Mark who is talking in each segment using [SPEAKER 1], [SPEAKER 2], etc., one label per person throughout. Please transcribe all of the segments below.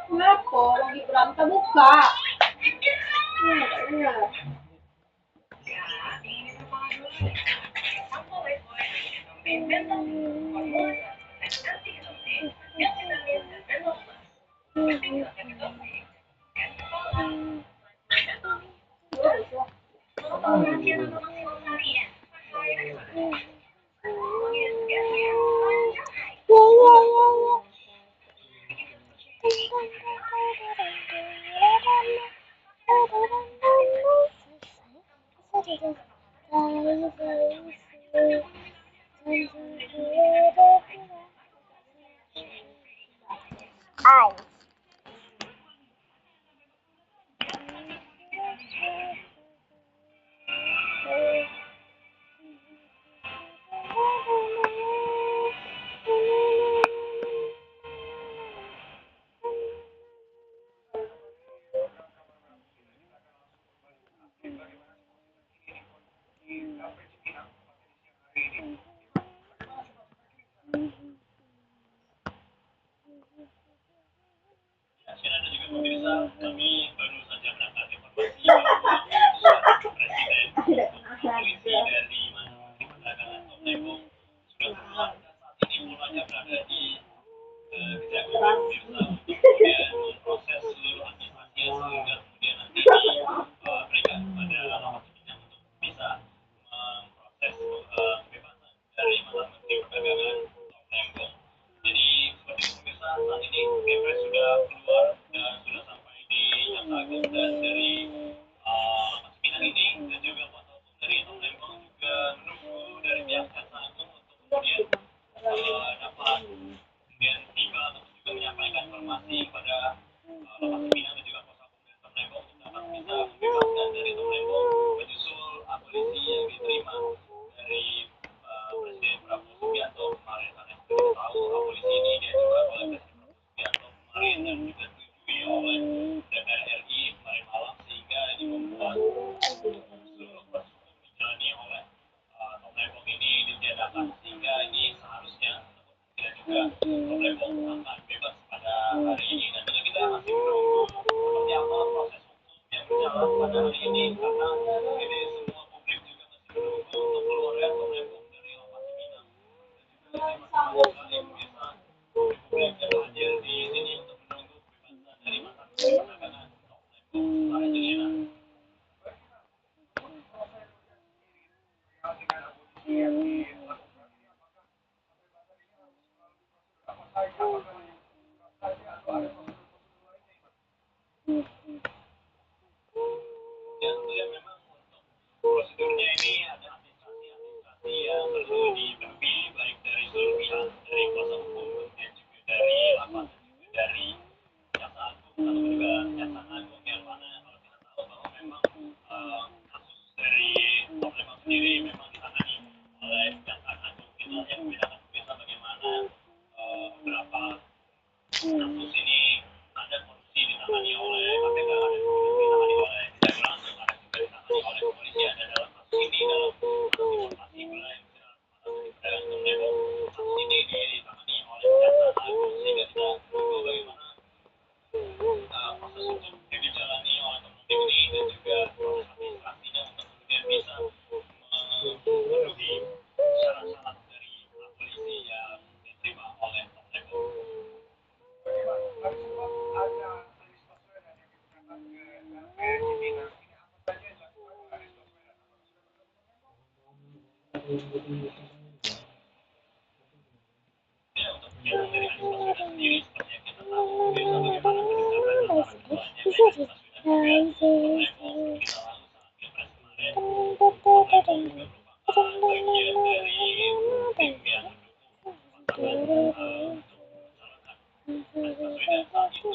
[SPEAKER 1] Kenapa? Lagi berantem buka.
[SPEAKER 2] Pemirsa, kami baru saja mendapat informasi bahwa Presiden polisi dari perdagangan Tom Lembong sudah keluar dan saat ini polanya berada di Kejaksaan pemirsa untuk kemudian memproses seluruh administrasi sehingga kemudian nanti diberikan kepada alamat pimpinan untuk bisa memproses kebebasan dari mantan Menteri Perdagangan Tom Lembong. Jadi seperti itu pemirsa, saat ini Kepres sudah keluar dan sudah sampai di Jaksa Agung, dan dari alamat pimpinan ini dan juga kuasa hukum dari Tom Lembong juga menunggu dari pihak Jaksa Agung untuk kemudian dapat kemudian tiba atau juga menyampaikan informasi kepada alamat pimpinan dan juga kuasa hukum dari Tom Lembong untuk dapat bisa membebaskan dari Tom Lembong menyusul abolisi yang diterima dari Presiden Prabowo Subianto kemarin. Karena seperti kita tahu abolisi ini diajukan oleh Presiden Prabowo Subianto kemarin dan juga disetujui oleh DPR RI kemarin malam, sehingga ini membuat seluruh proses hukum dijalani oleh Tom Lembong ini ditiadakan, sehingga ini seharusnya tidak juga Tom Lembong akan bebas pada hari ini. Dan tentu kita masih menunggu seperti apa proses hukum yang berjalan pada hari ini, karena ini semua publik juga masih menunggu untuk keluarnya Tom Lembong dari lapas Cipinang. Dan juga ini masih banyak sekali pemirsa publik yang hadir di sini untuk menunggu kebebasan dari mantan Menteri Perdagangan Tom Lembong. Setelah itu Yena. Ya, tentunya memang untuk prosedurnya ini ada administrasi yang perlu dipenuhi, baik dari seluruh pihak, dari kuasa hukum, kemudian juga dari lapas, dan juga dari Jaksa Agung atau juga Jaksa Agung, yang mana kalau kita tahu bahwa memang kasus dari Tom Lembong sendiri memang ditangani oleh Jaksa Agung. Itulah yang membedakan pemirsa bagaimana kampus ini ada korupsi ditangani oleh KPK, ada ditangani oleh tidak langsung, ada juga ditangani oleh kepolisian. Dan dalam kasus ini, dalam informasi wilayah pedagang Tomebo, kasus ini ditangani oleh Kejaksaan Agung, sehingga kita menunggu bagaimana proses hukum yang dijalani oleh Tomebo ini dan juga proses administrasinya untuk kemudian bisa memenuhi syarat-syarat dari polisi yang diterima oleh Tomebo. Ya, untuk kegiatan dari Anies Baswedan sendiri, seperti yang kita tahu, pemirsa, bagaimana kedekatan antara keduanya, baik Anies Baswedan juga Tomebo. Kita lalu saat Pilpres kemarin, Tomebo juga merupakan bagian dari tim yang mendukung pasangan untuk mencalonkan Anies Baswedan saat itu.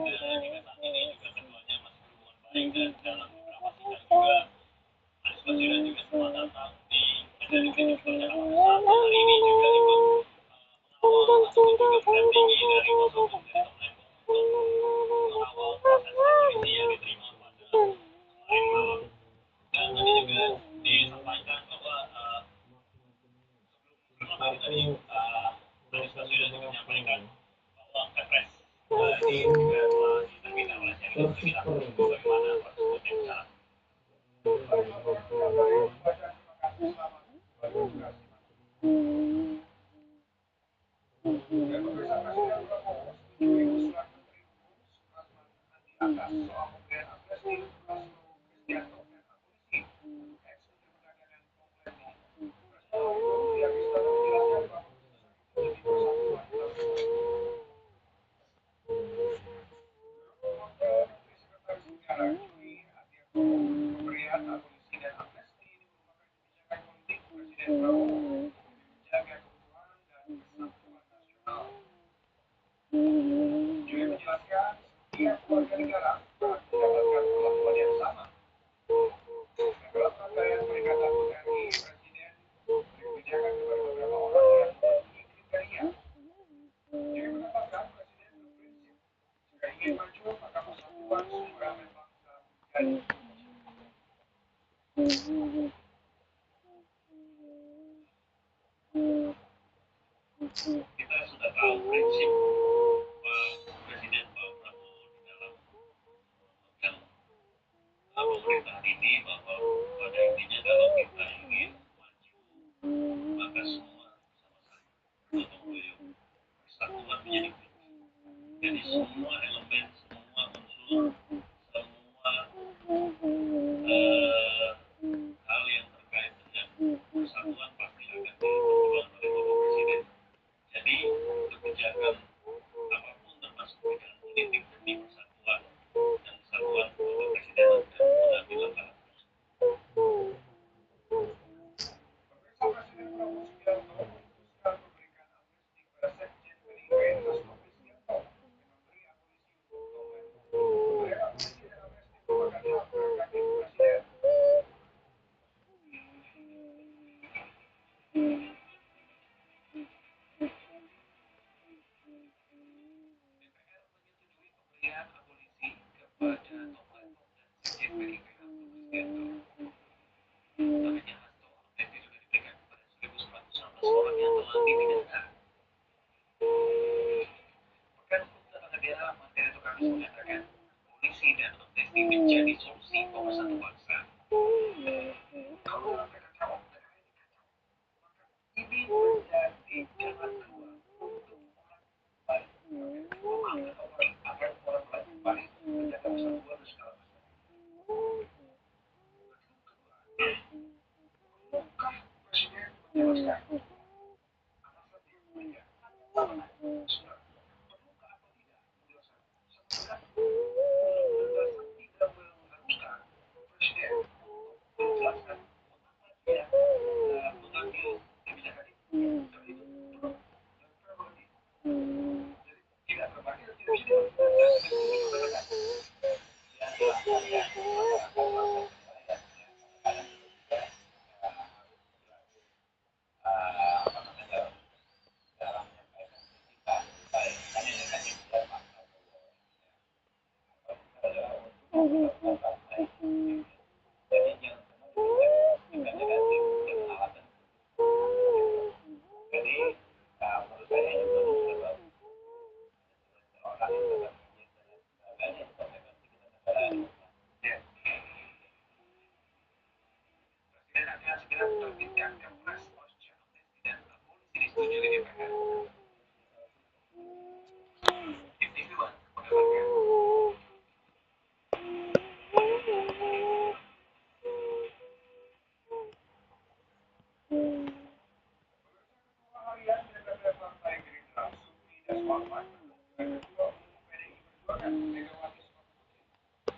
[SPEAKER 2] Dan hingga saat ini juga keduanya masih berhubungan baik, dan dalam beberapa sidang juga Anies Baswedan juga sempat datang di gedung Kejaksaan Agung dan hari ini juga ikut mengawal ataupun juga mendampingi dari kuasa hukum dari Tomebo untuk mengawal proses polisi yang diterima pada kemarin malam. Dan tadi juga disampaikan bahwa sebelum tadi Anies Baswedan juga menyampaikan bahwa Kepres ini juga telah diterbitkan oleh CMK. Kita menunggu bagaimana proses hukum yang berjalan. Kita sudah tahu prinsip Presiden Pak Prabowo di dalam pemerintahan ini, bahwa pada intinya kalau kita ingin maju, maka semua sama-sama gotong royong, persatuan menjadi kunci. Jadi semua elemen, semua unsur, semua hal yang terkait dengan persatuan pasti akan diperjuangkan oleh Bapak Presiden. Jadi kebijakan apapun termasuk kebijakan politik demi persatuan dan kesatuan Bapak Presiden akan mengambil langkah tersebut. Menjadi solusi pemersatu bangsa. Kalau mereka tahu ini menjadi jalan keluar untuk orang baik, agar orang baik menjaga persatuan dan segala macam. Perlukah Presiden menjelaskan apa saja yang mereka sudah perlukah atau tidak menjelaskan? Sebenarnya tidak mengharuskan Presiden menjelaskan mengapa dia mengambil kebijakan itu. Dan itu belum terbukti. Jadi tidak terbukti dan tidak bisa diperlukan. Jadi jangan pikiran negatif dan alasan. Jadi menurut saya juga sebab orang yang tetap segalanya konsekuensi kita negara ya. Presiden akan segera menerbitkan Kepres Pasca Presiden Polisi disetujui DPR. Tim TV One, harian DPP Partai Gerindra Sufmi Dasko dan Ketua Umum PDI Perjuangan Megawati Soekarno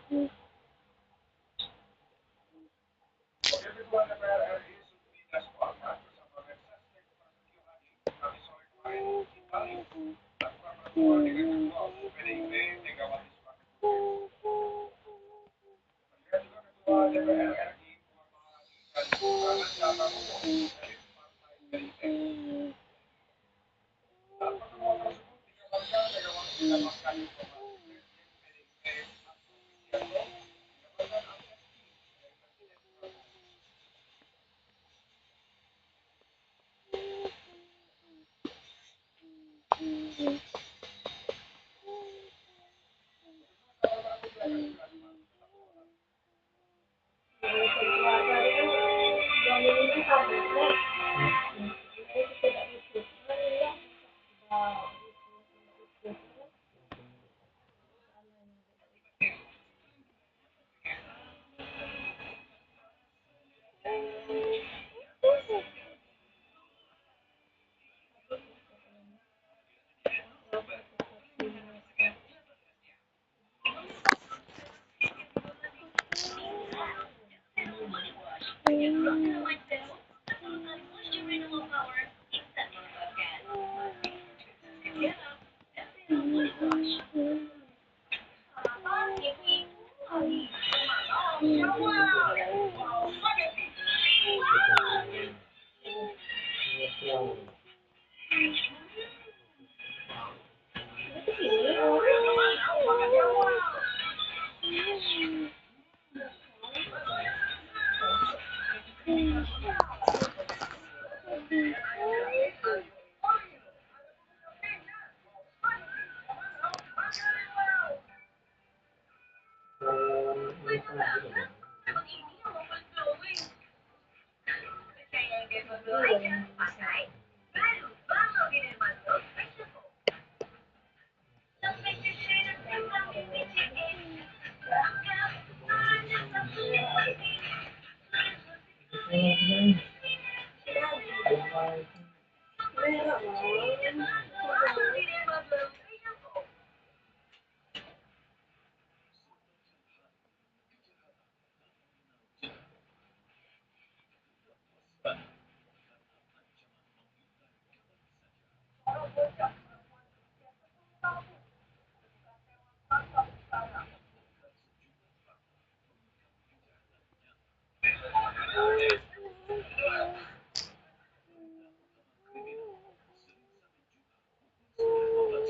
[SPEAKER 2] Putri. Wakil Ketua DPR RI Sufmi Dasko bersama Mensesnek Prasetyo Hadi kami sore kemarin di Bali melakukan pertemuan dengan Ketua Umum PDIP Megawati Soekarno Putri. Terlihat juga Ketua DPR RI Puan Maharani dan Prananda Prabowo dari Partai PDIP. Dalam pertemuan tersebut dikabarkan Megawati mendapatkan informasi Presiden PDIP Hasto Kristianto mendapatkan amnesti dari Presiden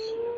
[SPEAKER 2] Prabowo.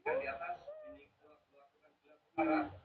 [SPEAKER 2] Di atas ini melakukan gelar perkara